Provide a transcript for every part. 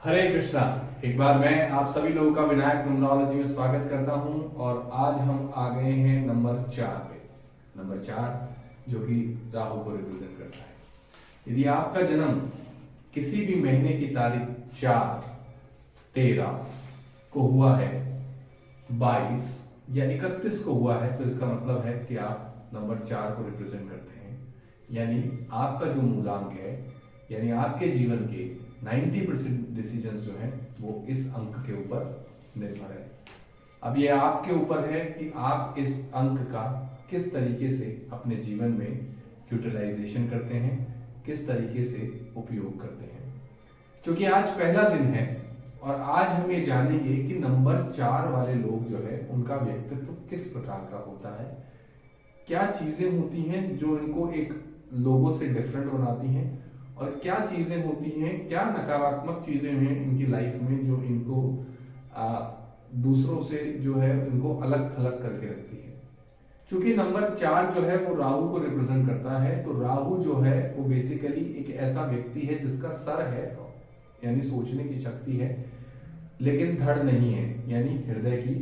हरे कृष्णा। एक बार मैं आप सभी लोगों का विनायक न्यूमरोलॉजी में स्वागत करता हूं और आज हम आ गए हैं नंबर 4 पे। नंबर 4 जो कि राहु को रिप्रेजेंट करता है। यदि आपका जन्म किसी भी महीने की तारीख 4, 13 को हुआ है, 22 या 31 को हुआ है, तो इसका मतलब है कि आप नंबर 4 को रिप्रेजेंट करते हैं। यानी आपका जो मूलांक है, यानी आपके जीवन के 90% डिसीजंस जो हैं वो इस अंक के ऊपर निर्भर है। अब ये आपके ऊपर है कि आप इस अंक का किस तरीके से अपने जीवन में यूटिलाइजेशन करते हैं, किस तरीके से उपयोग करते हैं। क्योंकि आज पहला दिन है और आज हम ये जानेंगे कि नंबर 4 वाले लोग जो है उनका व्यक्तित्व किस प्रकार का होता है, क्या चीजें होती हैं जो इनको एक लोगों से डिफरेंट बनाती हैं और क्या चीजें होती हैं, क्या नकारात्मक चीजें हैं इनकी लाइफ में जो इनको दूसरों से जो है इनको अलग थलग करके रखती है। क्योंकि नंबर 4 जो है वो राहु को रिप्रेजेंट करता है, तो राहु जो है वो बेसिकली एक ऐसा व्यक्ति है जिसका सर है यानी सोचने की शक्ति है, लेकिन धड़ नहीं है यानी हृदय की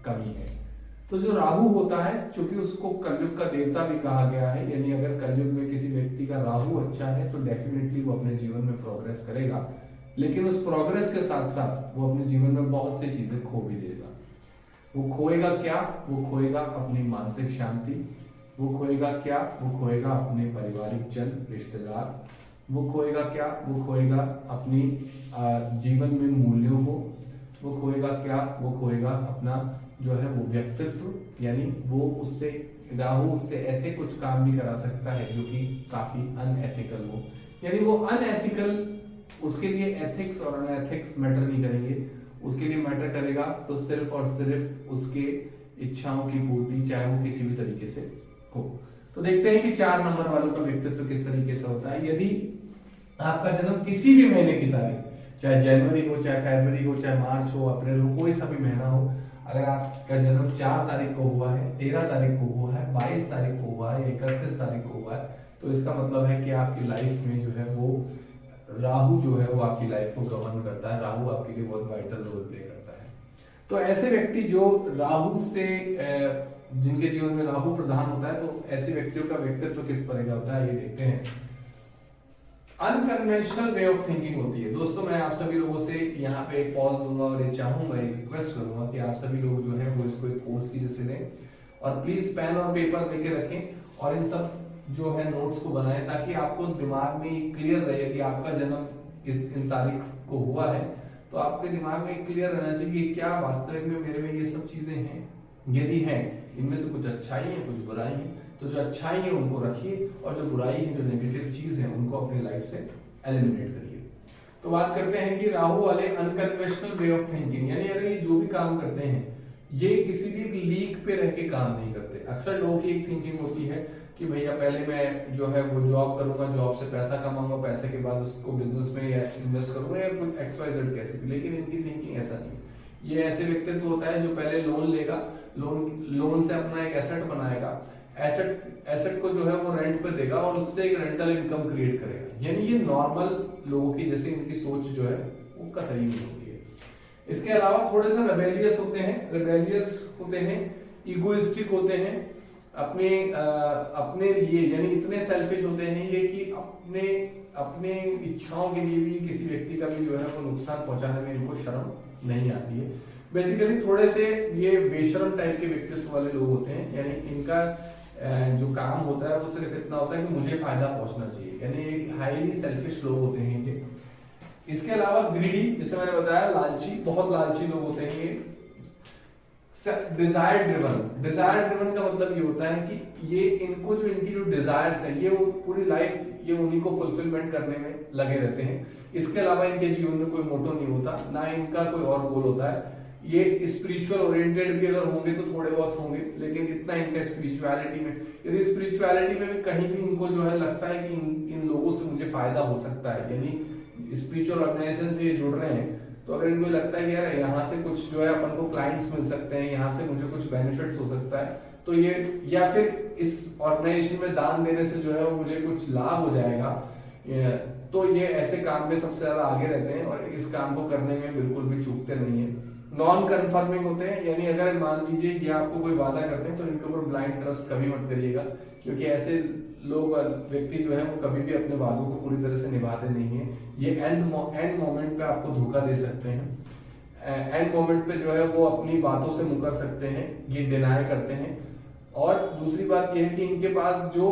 कमी है। तो जो राहु होता है, चूंकि उसको कलयुग का देवता भी कहा गया है, यानी अगर कलयुग में किसी व्यक्ति का राहु अच्छा है तो डेफिनेटली वो अपने जीवन में प्रोग्रेस करेगा, लेकिन उस प्रोग्रेस के साथ साथ वो अपने जीवन में बहुत सी चीजें खो भी देगा। वो खोएगा क्या? वो खोएगा अपनी मानसिक शांति, वो खोएगा क्या? वो खोएगा अपने पारिवारिक जन रिश्तेदार, वो खोएगा क्या? वो खोएगा अपनी जीवन में मूल्यों को, वो खोएगा क्या? वो खोएगा अपना जो है वो व्यक्तित्व, यानी वो उससे राहु उससे ऐसे कुछ काम भी करा सकता है जो कि काफी अनएथिकल हो, यानी वो अनएथिकल, उसके लिए एथिक्स और अनएथिक्स मैटर नहीं करेंगे, उसके लिए मैटर करेगा तो सिर्फ और सिर्फ उसके इच्छाओं की पूर्ति, चाहे वो किसी भी तरीके से हो। तो देखते हैं कि 4 नंबर वालों का व्यक्तित्व किस तरीके से होता है। यदि आपका जन्म किसी भी महीने की तारीख, चाहे जनवरी हो, चाहे फरवरी हो, चाहे मार्च हो, अप्रैल हो, कोई सा भी महीना हो, अगर आपका जन्म 4 तारीख को हुआ है, 13 तारीख को हुआ है, 22 तारीख को हुआ है, 31 तारीख को हुआ है, तो इसका मतलब है कि आपकी लाइफ में जो है वो राहु जो है वो आपकी लाइफ को गवर्न करता है। राहु आपके लिए बहुत वाइटल रोल प्ले करता है। तो ऐसे व्यक्ति जो राहु से जिनके जीवन में राहु प्रधान होता है, तो ऐसे व्यक्तियों का व्यक्तित्व किस तरह का होता है ये देखते हैं। अनकन्वेंशनल वे ऑफ थिंकिंग होती है। दोस्तों, मैं आप सभी लोगों से यहाँ पे एक पॉज दूंगा और ये चाहूंगा, एक रिक्वेस्ट करूंगा कि आप सभी लोग जो है वो इसको एक कोर्स की जैसे लें और प्लीज पेन और पेपर लेके रखें और इन सब जो है नोट्स को बनाएं, ताकि आपको दिमाग में क्लियर रहे। यदि आपका जन्म इन तारीख को हुआ है तो आपके दिमाग में क्लियर रहना चाहिए कि क्या वास्तविक में मेरे में ये सब चीजें हैं। यदि हैं, इनमें से कुछ अच्छाई है, कुछ बुराई है, तो जो अच्छाई है उनको रखिए और जो बुराई है, जो नेगेटिव चीज है, उनको अपनी लाइफ से एलिमिनेट करिए। तो बात करते हैं कि राहु वाले अनकन्वेंशनल वे ऑफ थिंकिंग, यानी अगर ये जो भी काम करते हैं ये किसी भी एक लीक पे रह के काम नहीं करते। अक्सर लोगों की एक थिंकिंग होती है कि भैया पहले मैं जो है वो जॉब करूंगा, जॉब से पैसा कमाऊंगा, पैसे के बाद उसको बिजनेस में या इन्वेस्ट करूंगा या कुछ XYZ कैसे भी, लेकिन इनकी थिंकिंग ऐसा नहीं है। ये ऐसे व्यक्तित्व होता है जो पहले लोन लेगा, लोन से अपना एक एसेट बनाएगा, एसेट को जो है वो रेंट पे देगा और उससे एक रेंटल इनकम क्रिएट करेगा। यानी ये नॉर्मल लोगों की जैसे इनकी सोच जो है वो कतई नहीं होती है। इसके अलावा थोड़े से रेबेलियस होते हैं, इगोइस्टिक होते हैं, अपने लिए यानी इतने सेल्फिश होते हैं ये कि अपने इच्छाओं के लिए भी किसी व्यक्ति का भी जो है वो नुकसान पहुंचाने में इनको शर्म नहीं आती है। बेसिकली थोड़े से ये बेशर्म टाइप के व्यक्तित्व वाले लोग होते हैं, यानी इनका जो काम होता है वो सिर्फ इतना होता है कि मुझे फायदा पहुंचना चाहिए, यानी एक हाईली सेल्फिश लोग होते हैं ये। इसके अलावा ग्रीडी, जैसे मैंने बताया, लालची, बहुत लालची लोग होते हैं ये। डिजायर ड्रिवन का मतलब ये होता है कि ये इनको जो इनकी जो डिजायर्स है ये वो पूरी लाइफ ये उन्हीं को फुलफिलमेंट करने में लगे रहते हैं। इसके अलावा इनके जीवन में कोई मोटो नहीं होता, ना इनका कोई और गोल होता है। ये स्पिरिचुअल ओरिएंटेड भी अगर होंगे तो थोड़े बहुत होंगे, लेकिन इतना इनका स्पिरिचुअलिटी में, यदि स्पिरिचुअलिटी में भी कहीं भी इनको जो है लगता है कि इन लोगों से मुझे फायदा हो सकता है, यानी स्पिरिचुअल ऑर्गेनाइजेशन से ये जुड़ रहे हैं, तो अगर इनको लगता है कि यार यहाँ से कुछ जो है अपन को क्लाइंट्स मिल सकते हैं, यहाँ से मुझे कुछ बेनिफिट्स हो सकता है, तो ये या फिर इस ऑर्गेनाइजेशन में दान देने से जो है वो मुझे कुछ लाभ हो जाएगा, तो ये ऐसे काम में सबसे ज्यादा आगे रहते हैं और इस काम को करने में बिल्कुल भी चूकते नहीं है। नॉन कन्फर्मिंग होते हैं, यानी अगर मान लीजिए ये आपको कोई वादा करते हैं तो इनके ऊपर ब्लाइंड ट्रस्ट कभी मत करिएगा, क्योंकि ऐसे लोग व्यक्ति जो है वो कभी भी अपने वादों को पूरी तरह से निभाते नहीं है। ये एंड मोमेंट पे आपको धोखा दे सकते हैं, एंड मोमेंट पे जो है वो अपनी बातों से मुकर सकते हैं, ये डिनाई करते हैं। और दूसरी बात यह है कि इनके पास जो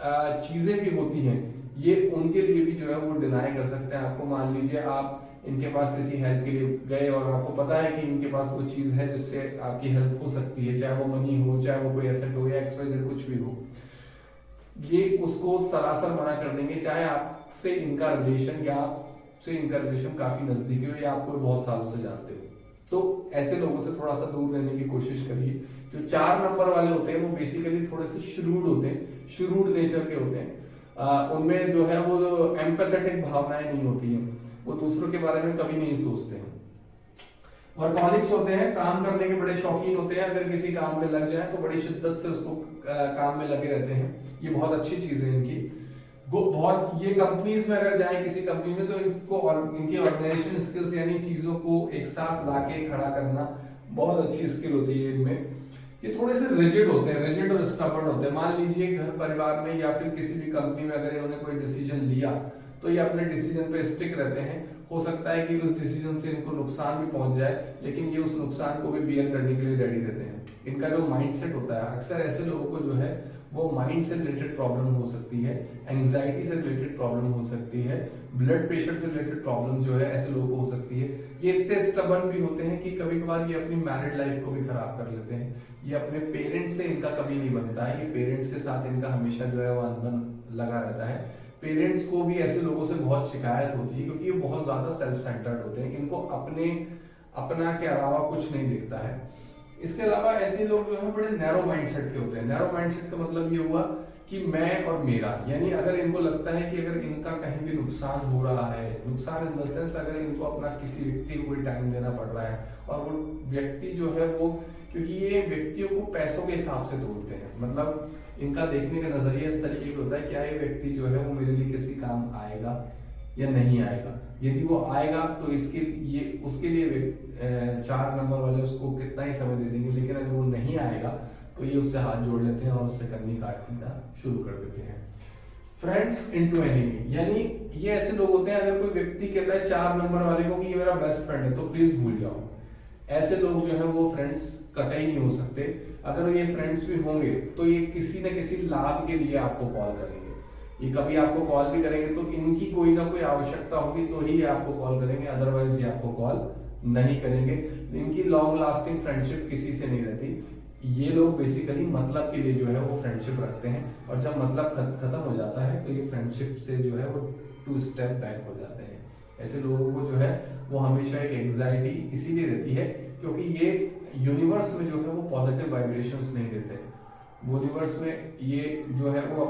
चीजें भी होती हैं ये उनके लिए भी जो है वो डिनाई कर सकते हैं आपको। मान लीजिए आप इनके पास किसी हेल्प के लिए गए और आपको पता है कि इनके पास वो चीज है जिससे आपकी हेल्प हो सकती है, चाहे वो मनी हो, चाहे वो कोई एसेट हो या XYZ कुछ भी हो, ये उसको सरासर मना कर देंगे, चाहे आपसे इनका रिलेशन या आपसे इनका रिलेशन काफी नजदीकी हो या आपको बहुत सालों से जानते हो। तो ऐसे लोगों से थोड़ा सा दूर रहने की कोशिश करिए। जो 4 नंबर वाले होते हैं वो बेसिकली थोड़े से श्रूड होते हैं, श्रूड नेचर के होते हैं। उनमें जो है वो एम्पैथेटिक भावनाएं नहीं होती हैं, वो दूसरों के बारे में कभी नहीं सोचते हैं। वर्कहॉलिक्स होते हैं, काम करने के बड़े शौकीन होते हैं, अगर किसी काम में लग जाए तो बड़ी शिद्दत से उसको काम में लगे रहते हैं, ये बहुत अच्छी चीज है इनकी। बहुत ये कंपनीज में अगर जाए किसी कंपनी में तो इनको और इनकी ऑर्गेनाइजेशन स्किल्स यानी चीजों को एक साथ लाके खड़ा करना बहुत अच्छी स्किल होती है इनमें। ये थोड़े से रिजिड होते हैं, रिजिड और स्टबर्न होते हैं। मान लीजिए घर परिवार में या फिर किसी भी कंपनी में अगर इन्होंने कोई डिसीजन लिया तो ये अपने डिसीजन पे स्टिक रहते हैं। हो सकता है कि उस डिसीजन से इनको नुकसान भी पहुंच जाए, लेकिन ये उस नुकसान को भी बियर करने के लिए रेडी रहते हैं। इनका जो माइंडसेट होता है, अक्सर ऐसे लोगों को जो है वो माइंड से रिलेटेड प्रॉब्लम हो सकती है, एंग्जाइटी से रिलेटेड प्रॉब्लम हो सकती है, ब्लड प्रेशर से रिलेटेड प्रॉब्लम जो है ऐसे लोगों को हो सकती है। ये इतने स्टबर्न भी होते हैं कि कभी कभार ये अपनी मैरिड लाइफ को भी खराब कर लेते हैं। ये अपने पेरेंट्स से इनका कभी नहीं बनता है, ये पेरेंट्स के साथ इनका हमेशा जो है वो अनबन लगा रहता है। पेरेंट्स को भी ऐसे लोगों से बहुत शिकायत होती है, क्योंकि ये बहुत ज्यादा सेल्फ सेंटर्ड होते हैं, इनको अपना के अलावा कुछ नहीं दिखता है। इसके अलावा ऐसे लोग जो है बड़े नैरो माइंडसेट के होते हैं। नैरो माइंडसेट का मतलब ये हुआ कि मैं और मेरा, यानी अगर इनको लगता है कि अगर इनका कहीं भी नुकसान हो रहा है, नुकसान इन द सेंस अगर इनको अपना किसी व्यक्ति को कोई टाइम देना पड़ रहा है और वो व्यक्ति जो है वो, क्योंकि ये व्यक्तियों को पैसों के हिसाब से तोड़ते हैं, मतलब इनका देखने का नजरिया इस तरीके का होता है, क्या ये व्यक्ति जो है वो मेरे लिए किसी काम आएगा या नहीं आएगा। यदि वो आएगा तो उसके लिए 4 नंबर वाले उसको कितना ही समय दे देंगे, लेकिन अगर वो नहीं आएगा तो ये उससे हाथ जोड़ लेते हैं और उससे कन्नी काटना शुरू कर देते हैं। फ्रेंड्स इनटू एनिमी, यानी ये ऐसे लोग होते हैं, अगर कोई व्यक्ति कहता है 4 नंबर वाले को कि ये मेरा बेस्ट फ्रेंड है तो प्लीज भूल जाओ। ऐसे लोग जो है वो फ्रेंड्स कतई नहीं हो सकते। अगर ये फ्रेंड्स भी होंगे तो ये किसी न किसी लाभ के लिए आपको कॉल करेंगे। ये कभी आपको कॉल भी करेंगे तो इनकी कोई ना कोई आवश्यकता होगी तो ही ये आपको कॉल करेंगे, अदरवाइज ये आपको कॉल नहीं करेंगे। इनकी लॉन्ग लास्टिंग फ्रेंडशिप किसी से नहीं रहती। ये लोग बेसिकली मतलब के लिए जो है वो फ्रेंडशिप रखते हैं, और जब मतलब खत्म हो जाता है तो ये फ्रेंडशिप से जो है वो 2 स्टेप बैक हो जाते हैं। ऐसे लोगों को जो है वो हमेशा एक एंग्जाइटी इसीलिए रहती है क्योंकि ये यूनिवर्स में जो है वो पॉजिटिव वाइब्रेशंस नहीं देते। यूनिवर्स में ये जो है वो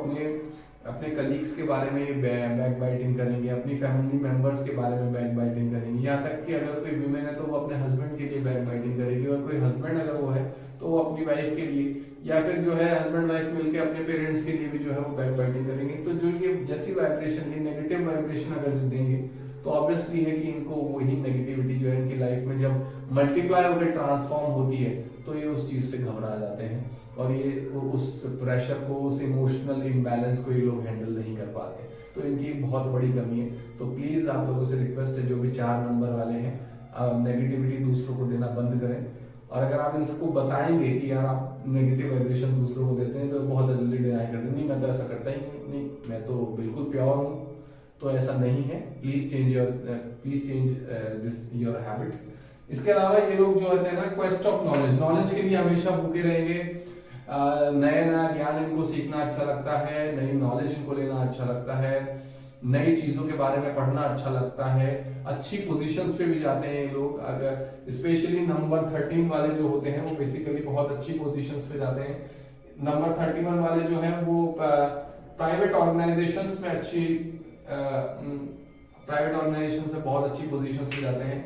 अपने कलीग्स के बारे में बैक बाइटिंग करेंगे, अपनी फैमिली मेंबर्स के बारे में बैक बाइटिंग करेंगे, यहाँ तक कि अगर कोई वुमेन है तो वो अपने हस्बैंड के लिए बैक बाइटिंग करेगी, और कोई हस्बैंड अगर वो है तो वो अपनी वाइफ के लिए, या फिर जो है हस्बैंड वाइफ मिलकर अपने पेरेंट्स के लिए भी जो है वो बैक बाइटिंग करेंगे। तो जो ये जैसी वाइब्रेशन, ये नेगेटिव वाइब्रेशन अगर देंगे तो ऑब्वियसली है कि इनको वही नेगेटिविटी जो है इनकी लाइफ में जब मल्टीप्लाई होकर ट्रांसफॉर्म होती है तो ये उस चीज से घबरा जाते हैं, और ये उस प्रेशर को, उस इमोशनल इम्बैलेंस को ये लोग हैंडल नहीं कर पाते। तो इनकी बहुत बड़ी कमी है। तो प्लीज आप लोगों से रिक्वेस्ट है, जो भी 4 नंबर वाले हैं, नेगेटिविटी दूसरों को देना बंद करें। और अगर आप इन सबको बताएंगे कि यार आप नेगेटिव वाइब्रेशन दूसरों को देते हैं तो बहुत जल्दी डिनाई करते हैं, नहीं मैं तो ऐसा करता ही नहीं, मैं तो बिल्कुल प्योर हूँ। तो ऐसा नहीं है। Please change this your habit. इसके अलावा ये लोग जो होते हैं ना, क्वेस्ट ऑफ नॉलेज के लिए हमेशा भूखे रहेंगे। नया ज्ञान इनको सीखना अच्छा लगता है, नई नॉलेज इनको लेना अच्छा लगता है, नई चीजों के बारे में पढ़ना अच्छा लगता है, अच्छी पोजीशंस पे भी जाते हैं ये लोग। अगर स्पेशली नंबर 13 वाले जो होते हैं वो बेसिकली बहुत अच्छी पोजीशंस पे जाते हैं। नंबर 31 वाले जो हैं वो प्राइवेट ऑर्गेनाइजेशंस में बहुत अच्छी पोजीशंस पे जाते हैं,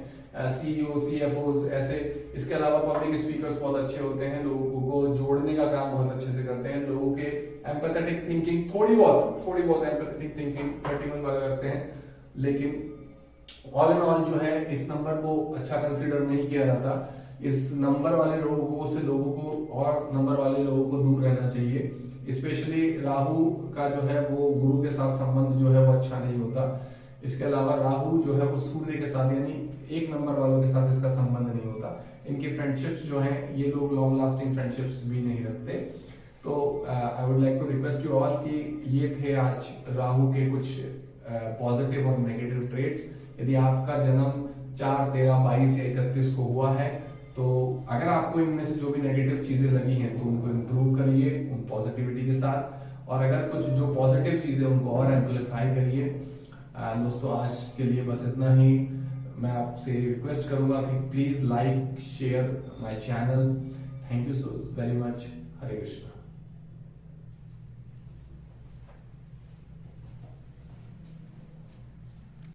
CEO, CFOs ऐसे। इसके अलावा पब्लिक स्पीकर्स बहुत अच्छे होते हैं, लोगों को जोड़ने का काम बहुत अच्छे से करते हैं, लोगों के एम्पैथेटिक थिंकिंग थोड़ी बहुत एम्पैथेटिक थिंकिंग 31 वाले रखते हैं। लेकिन ऑल इन ऑल जो है इस नंबर को अच्छा कंसिडर नहीं किया जाता। इस नंबर वाले लोगों को और नंबर वाले लोगों को दूर रहना चाहिए। स्पेशली राहु का जो है वो गुरु के साथ संबंध जो है वो अच्छा नहीं होता। इसके अलावा राहु जो है वो सूर्य के साथ यानी एक नंबर वालों के साथ इसका संबंध नहीं होता। इनकी फ्रेंडशिप्स जो है ये लोग लॉन्ग लास्टिंग फ्रेंडशिप्स भी नहीं रखते। तो I would like to request you all कि ये थे आज राहु के कुछ पॉजिटिव और नेगेटिव ट्रेड्स। यदि आपका जन्म 4, 13, 22 या 31 को हुआ है तो अगर आपको इनमें से जो भी नेगेटिव चीजें लगी हैं तो उनको इम्प्रूव करिए उन पॉजिटिविटी के साथ, और अगर कुछ जो पॉजिटिव चीजें उनको और एम्पलीफाई करिए। दोस्तों आज के लिए बस इतना ही। मैं आपसे रिक्वेस्ट करूंगा कि please like share my channel. Thank you so very much. Hare Krishna.